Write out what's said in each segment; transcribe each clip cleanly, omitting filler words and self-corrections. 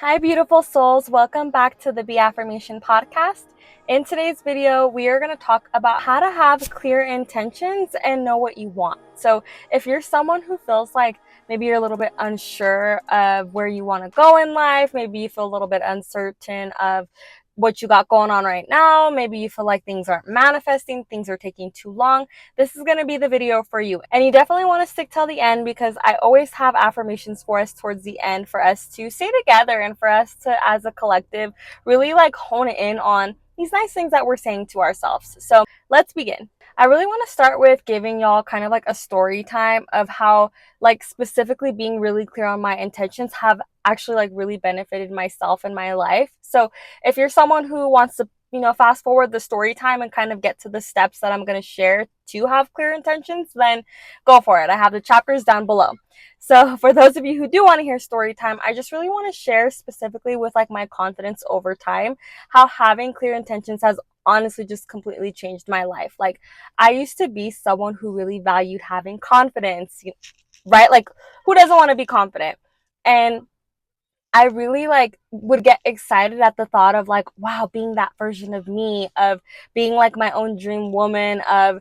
Hi, beautiful souls. Welcome back to the Be Affirmation podcast. In today's video, we are going to talk about how to have clear intentions and know what you want. So, if you're someone who feels like maybe you're a little bit unsure of where you want to go in life, maybe you feel a little bit uncertain of what you got going on right now, maybe you feel like things aren't manifesting, things are taking too long, this is going to be the video for you. And you definitely want to stick till the end because I always have affirmations for us towards the end for us to stay together and for us to, as a collective, really hone in on these nice things that we're saying to ourselves. So let's begin. I really want to start with giving y'all kind of a story time of how specifically being really clear on my intentions have actually really benefited myself and my life. So if you're someone who wants to fast forward the story time and kind of get to the steps that I'm going to share to have clear intentions, then go for it. I have the chapters down below. So for those of you who do want to hear story time, I just really want to share specifically with my confidence over time, how having clear intentions has honestly just completely changed my life. I used to be someone who really valued having confidence, right? Who doesn't want to be confident? And I really would get excited at the thought of wow, being that version of me, of being my own dream woman, of,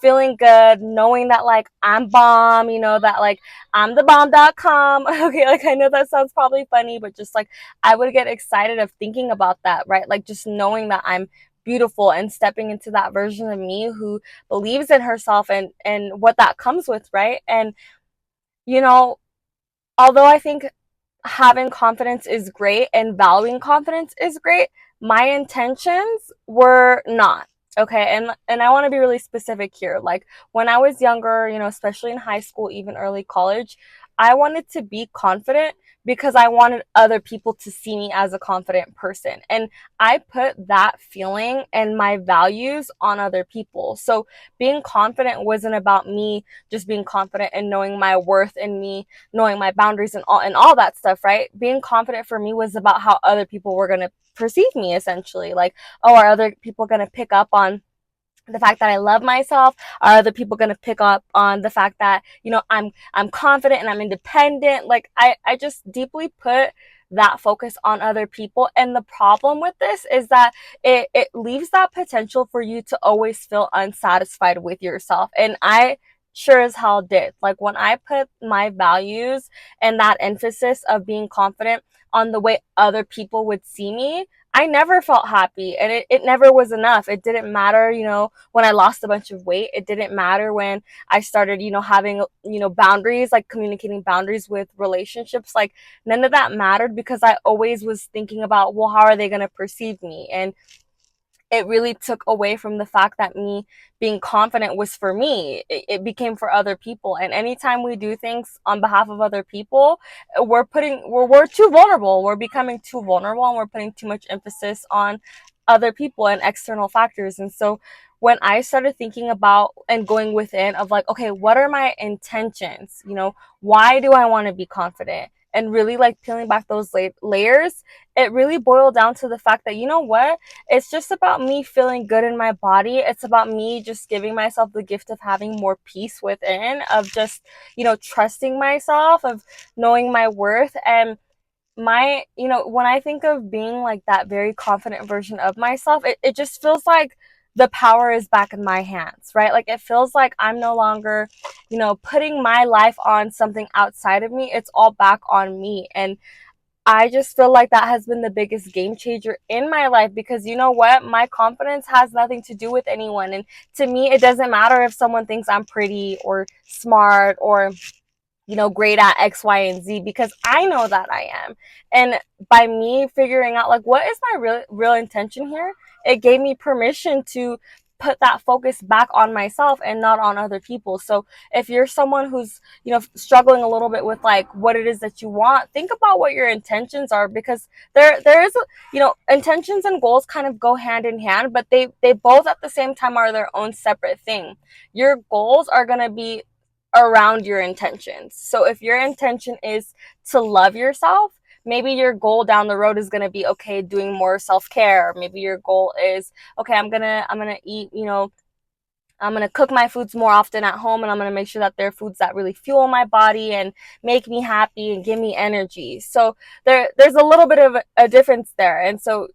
feeling good, knowing that I'm bomb, that I'm the bomb.com. Okay, I know that sounds probably funny, but just I would get excited of thinking about that, right? Just knowing that I'm beautiful and stepping into that version of me who believes in herself and what that comes with, right? And you know, although I think having confidence is great and valuing confidence is great, my intentions were not. Okay, and I want to be really specific here. When I was younger, especially in high school, even early college, I wanted to be confident because I wanted other people to see me as a confident person. And I put that feeling and my values on other people. So being confident wasn't about me just being confident and knowing my worth and me knowing my boundaries and all that stuff, right? Being confident for me was about how other people were going to perceive me, essentially. Oh, are other people going to pick up on the fact that I love myself? Are other people going to pick up on the fact that, I'm confident and I'm independent? I just deeply put that focus on other people. And the problem with this is that it leaves that potential for you to always feel unsatisfied with yourself. And I sure as hell did. When I put my values and that emphasis of being confident on the way other people would see me, I never felt happy, and it never was enough. It didn't matter, when I lost a bunch of weight. It didn't matter when I started, having, boundaries, communicating boundaries with relationships. None of that mattered because I always was thinking about, well, how are they going to perceive me? And it really took away from the fact that me being confident was for me. It became for other people. And anytime we do things on behalf of other people, we're too vulnerable. We're becoming too vulnerable and we're putting too much emphasis on other people and external factors. And so when I started thinking about and going within of okay, what are my intentions? Why do I want to be confident? And really peeling back those layers, it really boiled down to the fact that, what? It's just about me feeling good in my body. It's about me just giving myself the gift of having more peace within, of just, trusting myself, of knowing my worth. And when I think of being that very confident version of myself, it just feels like the power is back in my hands, right? It feels like I'm no longer, putting my life on something outside of me. It's all back on me. And I just feel like that has been the biggest game changer in my life because you know what? My confidence has nothing to do with anyone. And to me, it doesn't matter if someone thinks I'm pretty or smart or, great at X, Y, and Z because I know that I am. And by me figuring out what is my real intention here, it gave me permission to put that focus back on myself and not on other people. So if you're someone who's, struggling a little bit with what it is that you want, think about what your intentions are because there is intentions and goals kind of go hand in hand, but they both at the same time are their own separate thing. Your goals are going to be around your intentions. So if your intention is to love yourself, maybe your goal down the road is going to be, okay, doing more self-care. Maybe your goal is, okay, I'm going to eat, I'm going to cook my foods more often at home, and I'm going to make sure that they're foods that really fuel my body and make me happy and give me energy. So there's a little bit of a difference there. And so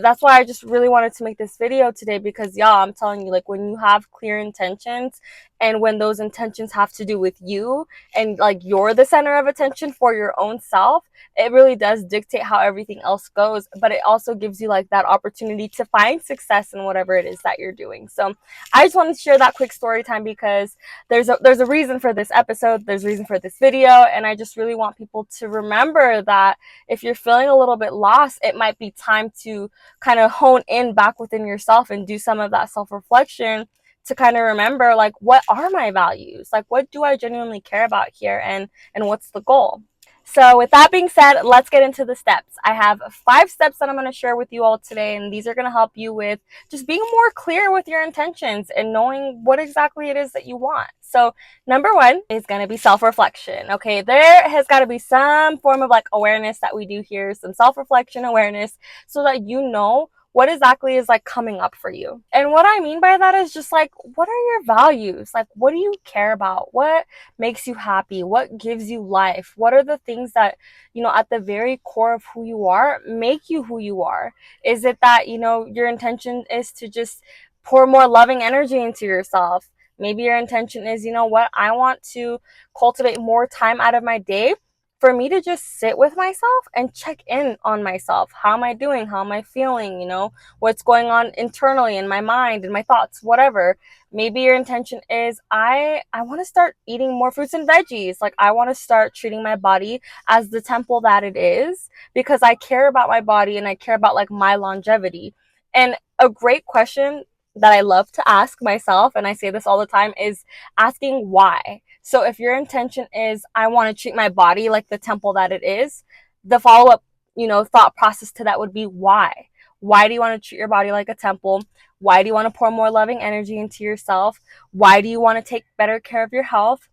that's why I just really wanted to make this video today, because y'all, I'm telling you, like, when you have clear intentions and when those intentions have to do with you and like you're the center of attention for your own self, it really does dictate how everything else goes. But it also gives you like that opportunity to find success in whatever it is that you're doing. So I just wanted to share that quick story time, because there's a reason for this episode, there's a reason for this video, and I just really want people to remember that if you're feeling a little bit lost, it might be time to kind of hone in back within yourself and do some of that self-reflection to kind of remember, like, what are my values? Like, what do I genuinely care about here, and what's the goal? So with that being said, let's get into the steps. I have 5 steps that I'm going to share with you all today, and these are going to help you with just being more clear with your intentions and knowing what exactly it is that you want. So number 1 is going to be self-reflection. Okay, there has got to be some form of like awareness that we do here, some self-reflection awareness, so that you know what exactly is like coming up for you. And what I mean by that is just like, what are your values? Like, what do you care about? What makes you happy? What gives you life? What are the things that, you know, at the very core of who you are, make you who you are? Is it that, you know, your intention is to just pour more loving energy into yourself? Maybe your intention is, you know what, I want to cultivate more time out of my day for me to just sit with myself and check in on myself. How am I doing? How am I feeling? You know, what's going on internally in my mind and my thoughts, whatever. Maybe your intention is, I want to start eating more fruits and veggies. Like, I want to start treating my body as the temple that it is, because I care about my body and I care about like my longevity. And a great question that I love to ask myself, and I say this all the time, is asking why. So if your intention is, I want to treat my body like the temple that it is, the follow-up, you know, thought process to that would be why. Why do you want to treat your body like a temple? Why do you want to pour more loving energy into yourself? Why do you want to take better care of your health?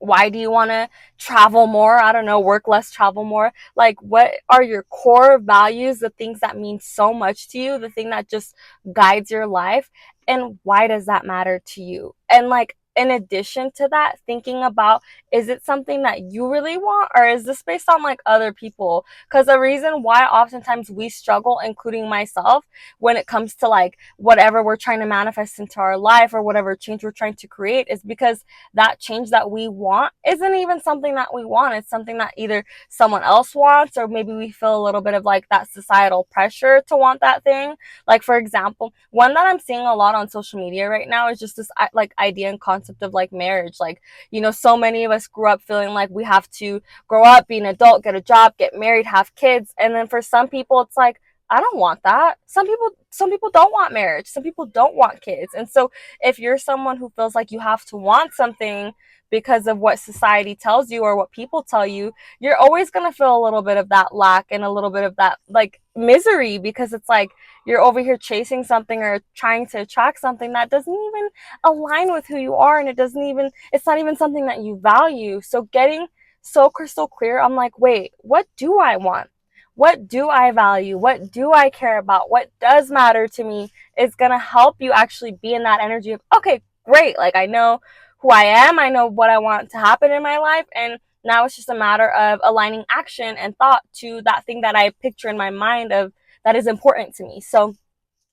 Why do you want to travel more? I don't know, work less, travel more. Like, what are your core values, the things that mean so much to you, the thing that just guides your life? And why does that matter to you? And like, in addition to that, thinking about, is it something that you really want, or is this based on like other people? Because the reason why oftentimes we struggle, including myself, when it comes to like whatever we're trying to manifest into our life or whatever change we're trying to create, is because that change that we want isn't even something that we want. It's something that either someone else wants, or maybe we feel a little bit of like that societal pressure to want that thing. Like, for example, one that I'm seeing a lot on social media right now is just this like idea and concept of like marriage. Like, you know, so many of us grew up feeling like we have to grow up, be an adult, get a job, get married, have kids. And then for some people, it's like, I don't want that. Some people don't want marriage. Some people don't want kids. And so if you're someone who feels like you have to want something because of what society tells you or what people tell you, you're always going to feel a little bit of that lack and a little bit of that like misery, because it's like you're over here chasing something or trying to attract something that doesn't even align with who you are, and it's not even something that you value. So getting so crystal clear, I'm like, wait, what do I want? What do I value? What do I care about? What does matter to me is going to help you actually be in that energy of, okay, great. Like, I know who I am. I know what I want to happen in my life. And now it's just a matter of aligning action and thought to that thing that I picture in my mind of that is important to me. So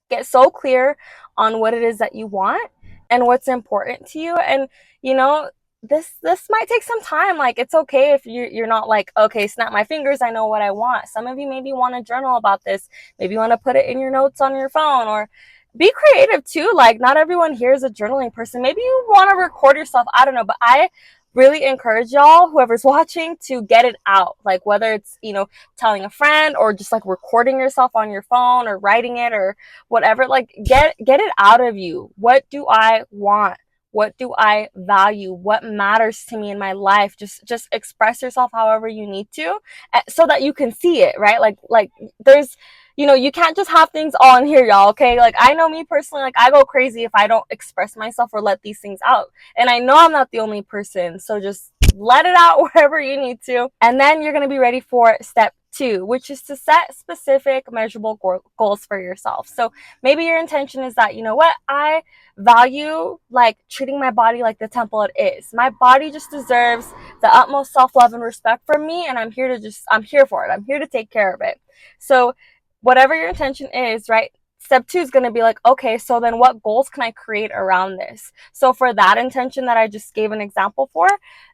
get so clear on what it is that you want and what's important to you. And, you know, this might take some time. Like, it's okay if you're not like, okay, snap my fingers, I know what I want. Some of you maybe want to journal about this. Maybe you want to put it in your notes on your phone, or be creative too. Like, not everyone here is a journaling person. Maybe you want to record yourself. I don't know, but I really encourage y'all, whoever's watching, to get it out. Like, whether it's, you know, telling a friend or just like recording yourself on your phone or writing it or whatever, like get it out of you. What do I want? What do I value? What matters to me in my life? Just express yourself however you need to, so that you can see it, right? Like there's, you know, you can't just have things all in here, y'all, okay? Like, I know me personally, like, I go crazy if I don't express myself or let these things out. And I know I'm not the only person, so just let it out wherever you need to. And then you're going to be ready for step 2, which is to set specific measurable goals for yourself. So maybe your intention is that, you know what, I value like treating my body like the temple it is. My body just deserves the utmost self-love and respect from me, and I'm here for it. I'm here to take care of it. So whatever your intention is, right? Step 2 is going to be like, okay, so then what goals can I create around this? So for that intention that I just gave an example for,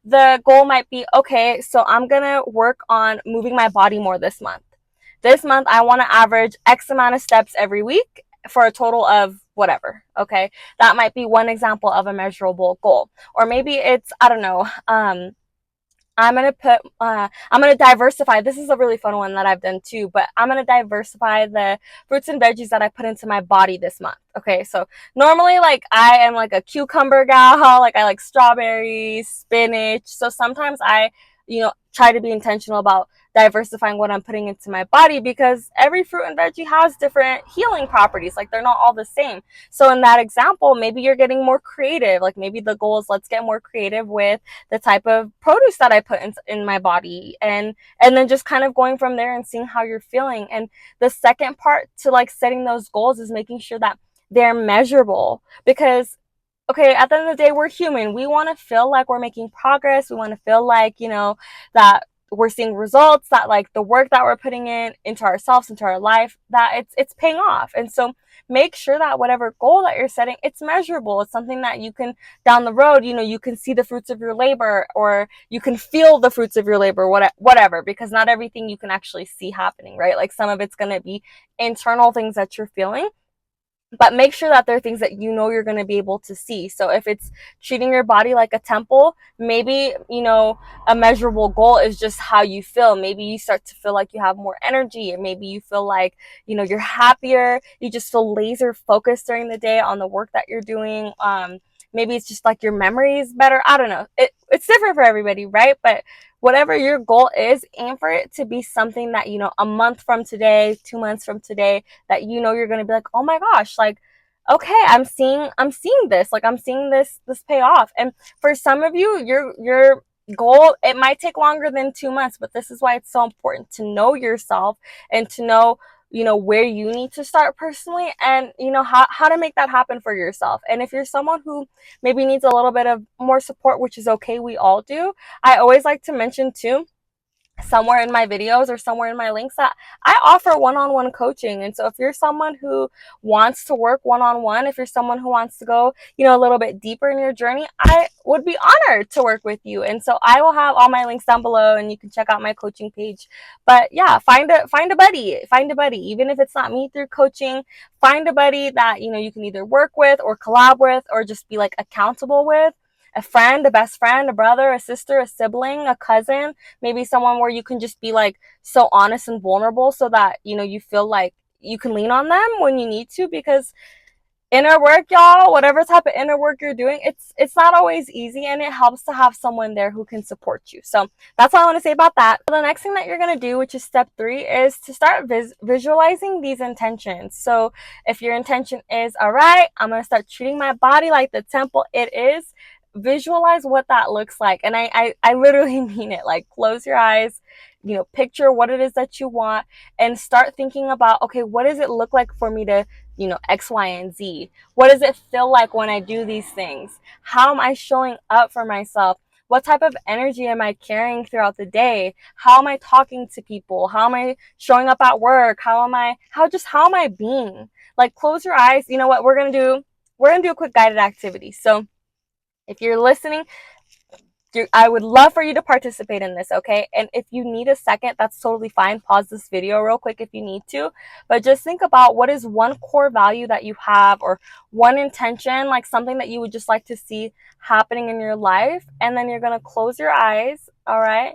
the goal might be, okay, so I'm going to work on moving my body more this month. This month, I want to average X amount of steps every week for a total of whatever. Okay. That might be one example of a measurable goal. Or maybe it's, I don't know, I'm going to diversify. This is a really fun one that I've done too, but I'm going to diversify the fruits and veggies that I put into my body this month. Okay. So normally, like, I am like a cucumber gal, like I like strawberries, spinach. So sometimes I, try to be intentional about diversifying what I'm putting into my body, because every fruit and veggie has different healing properties. Like, they're not all the same. So in that example, maybe you're getting more creative. Like, maybe the goal is, let's get more creative with the type of produce that I put in my body, and then just kind of going from there and seeing how you're feeling. And the second part to like setting those goals is making sure that they're measurable, because okay, at the end of the day, we're human. We want to feel like we're making progress. We want to feel like, that we're seeing results, that like the work that we're putting into ourselves, into our life, that it's paying off. And so make sure that whatever goal that you're setting, it's measurable. It's something that you can, down the road, you can see the fruits of your labor, or you can feel the fruits of your labor, whatever, because not everything you can actually see happening, right? Like, some of it's going to be internal things that you're feeling, but make sure that there are things that you're going to be able to see. So if it's treating your body like a temple, maybe, a measurable goal is just how you feel. Maybe you start to feel like you have more energy, or maybe you feel like, you're happier. You just feel laser focused during the day on the work that you're doing. Maybe it's just like your memory is better. I don't know. It's different for everybody, right? But whatever your goal is, aim for it to be something that, a month from today, 2 months from today, that you're going to be like, oh my gosh, like, okay, I'm seeing this, like, I'm seeing this pay off. And for some of you, your goal, it might take longer than 2 months, but this is why it's so important to know yourself and to know, where you need to start personally, and how to make that happen for yourself. And if you're someone who maybe needs a little bit of more support, which is okay, we all do, I always like to mention too, somewhere in my videos or somewhere in my links, that I offer one-on-one coaching. And so if you're someone who wants to work one-on-one, if you're someone who wants to go, a little bit deeper in your journey, I would be honored to work with you. And so I will have all my links down below, and you can check out my coaching page. But yeah, find a buddy, even if it's not me through coaching. Find a buddy that, you can either work with or collab with, or just be like accountable with. A friend, a best friend, a brother, a sister, a sibling, a cousin, maybe someone where you can just be like so honest and vulnerable, so that, you feel like you can lean on them when you need to. Because inner work, y'all, whatever type of inner work you're doing, it's not always easy, and it helps to have someone there who can support you. So that's all I want to say about that. The next thing that you're going to do, which is step 3, is to start visualizing these intentions. So if your intention is, all right, I'm going to start treating my body like the temple it is, visualize what that looks like. And I literally mean it. Like, close your eyes, picture what it is that you want, and start thinking about, okay, what does it look like for me to, X, Y, and Z? What does it feel like when I do these things? How am I showing up for myself? What type of energy am I carrying throughout the day? How am I talking to people? How am I showing up at work? How am I being? Like, close your eyes. You know what we're going to do? We're going to do a quick guided activity. So if you're listening, I would love for you to participate in this, okay? And if you need a second, that's totally fine. Pause this video real quick if you need to. But just think about, what is one core value that you have, or one intention, like something that you would just like to see happening in your life. And then you're going to close your eyes, all right?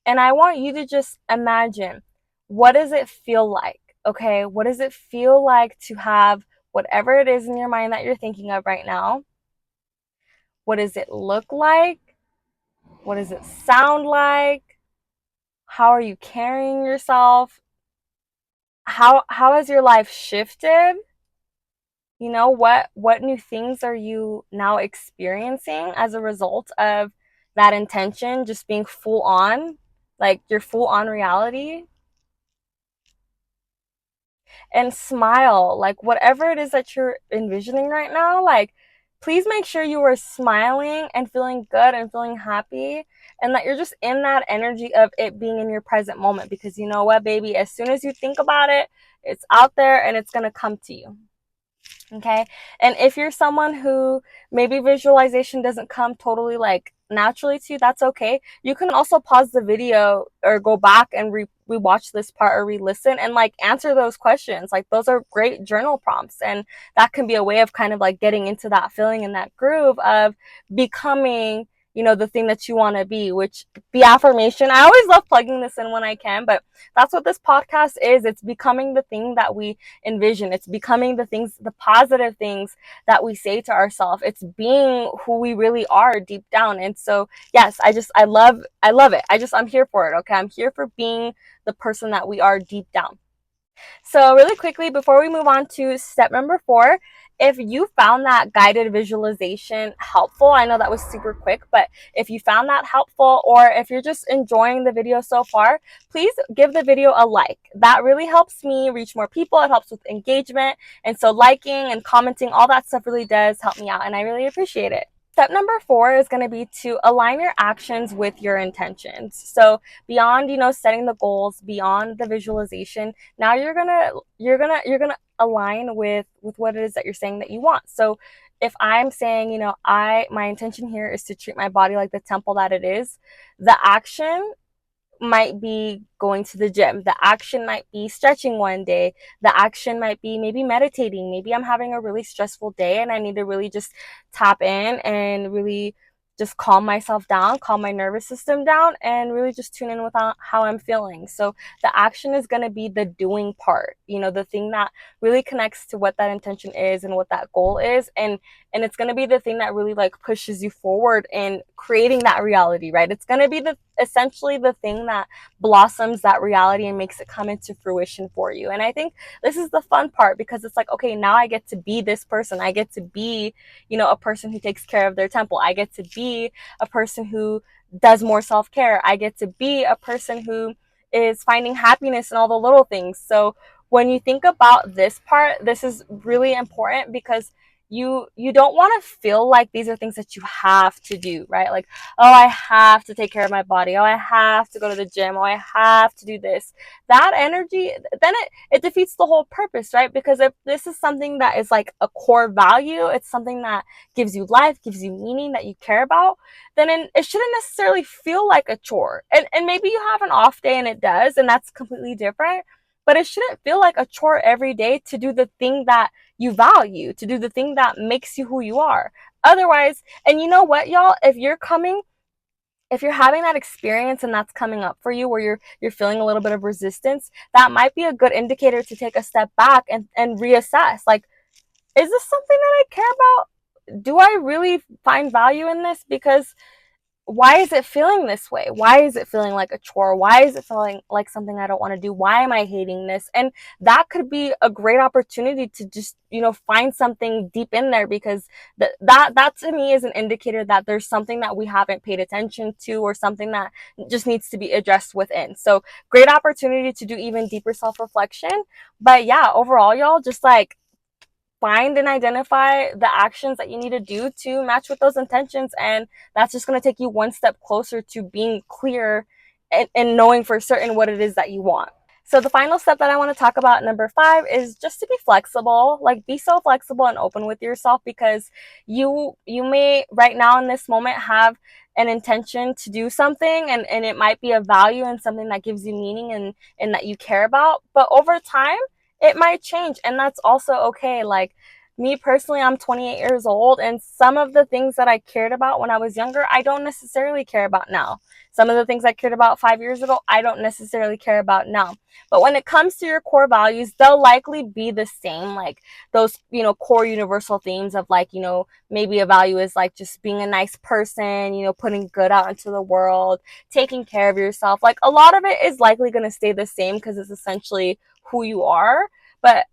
And I want you to just imagine, what does it feel like, okay? What does it feel like to have whatever it is in your mind that you're thinking of right now? What does it look like? What does it sound like? How are you carrying yourself? How has your life shifted? What new things are you now experiencing as a result of that intention just being full on, like your full on reality? and smile. Like whatever it is that you're envisioning right now, like please make sure you are smiling and feeling good and feeling happy, and that you're just in that energy of it being in your present moment, because you know what, baby, as soon as you think about it, it's out there and it's going to come to you. Okay. And if you're someone who maybe visualization doesn't come totally like naturally to you, that's okay. You can also pause the video or go back and rewatch this part or re-listen and like answer those questions. Like those are great journal prompts, and that can be a way of kind of like getting into that feeling and that groove of becoming, you know, the thing that you want to be, which the affirmation, I always love plugging this in when I can, but that's what this podcast is. It's becoming the thing that we envision. It's becoming the things, the positive things that we say to ourselves. It's being who we really are deep down. And so, yes, I love it. I'm here for it. Okay. I'm here for being the person that we are deep down. So really quickly, before we move on to step number 4, if you found that guided visualization helpful, I know that was super quick, but if you found that helpful, or if you're just enjoying the video so far, please give the video a like. That really helps me reach more people. It helps with engagement. And so liking and commenting, all that stuff really does help me out, and I really appreciate it. Step number 4 is going to be to align your actions with your intentions. So beyond, you know, setting the goals, beyond the visualization, now you're gonna align with what it is that you're saying that you want. So if I'm saying, you know, my intention here is to treat my body like the temple that it is, the action might be going to the gym. The action might be stretching one day. The action might be maybe meditating. Maybe I'm having a really stressful day and I need to really just tap in and really just calm myself down, calm my nervous system down, and really just tune in with how I'm feeling. So the action is going to be the doing part, you know, the thing that really connects to what that intention is and what that goal is. And it's going to be the thing that really like pushes you forward in creating that reality, right? It's going to be essentially the thing that blossoms that reality and makes it come into fruition for you. And I think this is the fun part, because it's like, okay, now I get to be this person. I get to be, you know, a person who takes care of their temple. I get to be a person who does more self-care. I get to be a person who is finding happiness in all the little things. So when you think about this part, this is really important, because you don't want to feel like these are things that you have to do, right? Like, oh, I have to take care of my body. Oh, I have to go to the gym. Oh, I have to do this. That energy, then it defeats the whole purpose, right? Because if this is something that is like a core value, it's something that gives you life, gives you meaning, that you care about, then it shouldn't necessarily feel like a chore. And maybe you have an off day and it does, and that's completely different. But it shouldn't feel like a chore every day to do the thing that you value, to do the thing that makes you who you are. Otherwise, and you know what, y'all, if you're having that experience and that's coming up for you where you're feeling a little bit of resistance, that might be a good indicator to take a step back and reassess. Like, is this something that I care about? Do I really find value in this? Because why is it feeling this way? Why is it feeling like a chore? Why is it feeling like something I don't want to do? Why am I hating this? And that could be a great opportunity to just, you know, find something deep in there, because that to me is an indicator that there's something that we haven't paid attention to, or something that just needs to be addressed within. So great opportunity to do even deeper self-reflection. But yeah, overall, y'all, just like find and identify the actions that you need to do to match with those intentions, and that's just going to take you one step closer to being clear and knowing for certain what it is that you want. So the final step that I want to talk about, number 5, is just to be flexible. Like, be so flexible and open with yourself, because you may right now in this moment have an intention to do something, and it might be a value and something that gives you meaning and that you care about, but over time it might change, and that's also okay. Like, me personally, I'm 28 years old, and some of the things that I cared about when I was younger, I don't necessarily care about now. Some of the things I cared about 5 years ago, I don't necessarily care about now. But when it comes to your core values, they'll likely be the same. Like those, you know, core universal themes of, like, you know, maybe a value is like just being a nice person, you know, putting good out into the world, taking care of yourself. Like, a lot of it is likely going to stay the same, because it's essentially who you are. But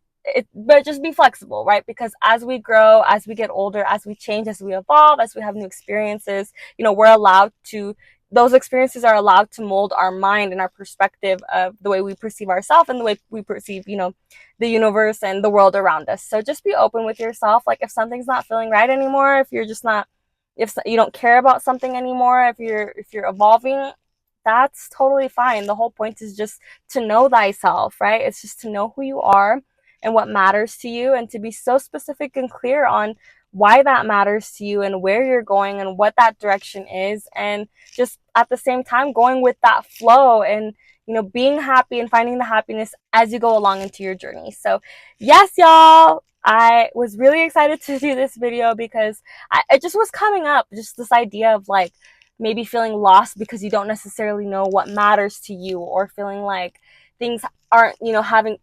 just be flexible, right? Because as we grow, as we get older, as we change, as we evolve, as we have new experiences, you know, we're allowed to those experiences are allowed to mold our mind and our perspective of the way we perceive ourselves and the way we perceive, the universe and the world around us. So just be open with yourself. Like if something's not feeling right anymore, if you're just not, if you don't care about something anymore, if you're evolving, that's totally fine. The whole point is just to know thyself, right? It's just to know who you are and what matters to you, and to be so specific and clear on why that matters to you and where you're going and what that direction is, and just at the same time going with that flow and being happy and finding the happiness as you go along into your journey. So yes, y'all, I was really excited to do this video because it just was coming up, just this idea of like maybe feeling lost because you don't necessarily know what matters to you, or feeling like things aren't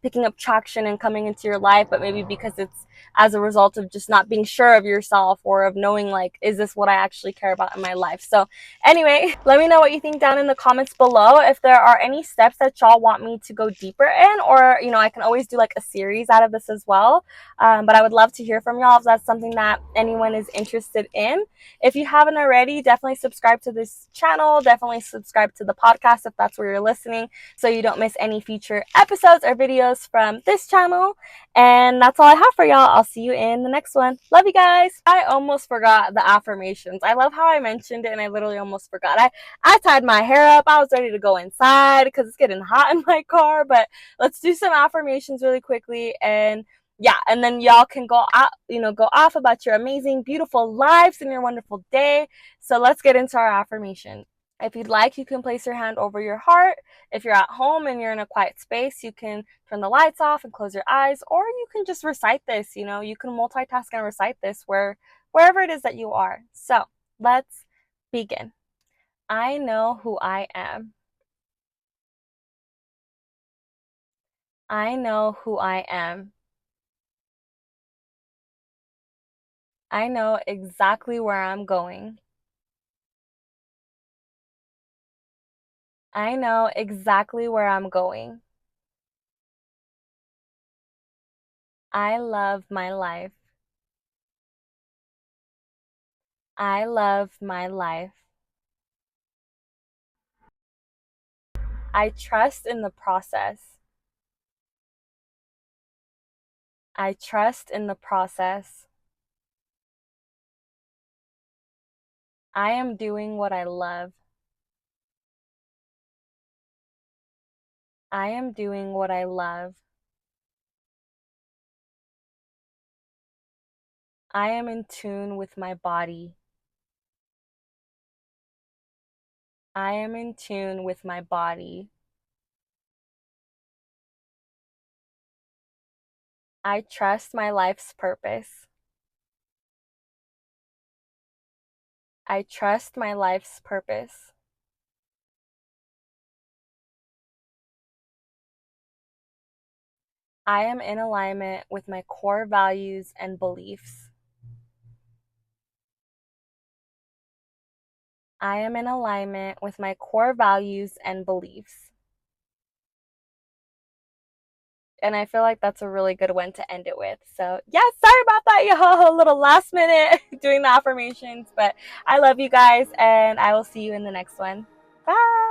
picking up traction and coming into your life, but maybe because it's as a result of just not being sure of yourself, or of knowing like, is this what I actually care about in my life? So anyway, let me know what you think down in the comments below. If there are any steps that y'all want me to go deeper in, or I can always do like a series out of this as well. But I would love to hear from y'all if that's something that anyone is interested in. If you haven't already, definitely subscribe to this channel, definitely subscribe to the podcast if that's where you're listening, so you don't miss any future episodes or videos from this channel. And that's all I have for y'all. I'll see you in the next one. Love you guys. I almost forgot the affirmations. I love how I mentioned it and I literally almost forgot. I tied my hair up. I was ready to go inside because it's getting hot in my car, but let's do some affirmations really quickly. And yeah, and then y'all can go out, go off about your amazing, beautiful lives and your wonderful day. So let's get into our affirmation. If you'd like, you can place your hand over your heart. If you're at home and you're in a quiet space, you can turn the lights off and close your eyes, or you can just recite this. You can multitask and recite this wherever it is that you are. So let's begin. I know who I am. I know who I am. I know exactly where I'm going. I know exactly where I'm going. I love my life. I love my life. I trust in the process. I trust in the process. I am doing what I love. I am doing what I love. I am in tune with my body. I am in tune with my body. I trust my life's purpose. I trust my life's purpose. I am in alignment with my core values and beliefs. I am in alignment with my core values and beliefs. And I feel like that's a really good one to end it with. So yeah, sorry about that, y'all. A little last minute doing the affirmations, but I love you guys and I will see you in the next one. Bye.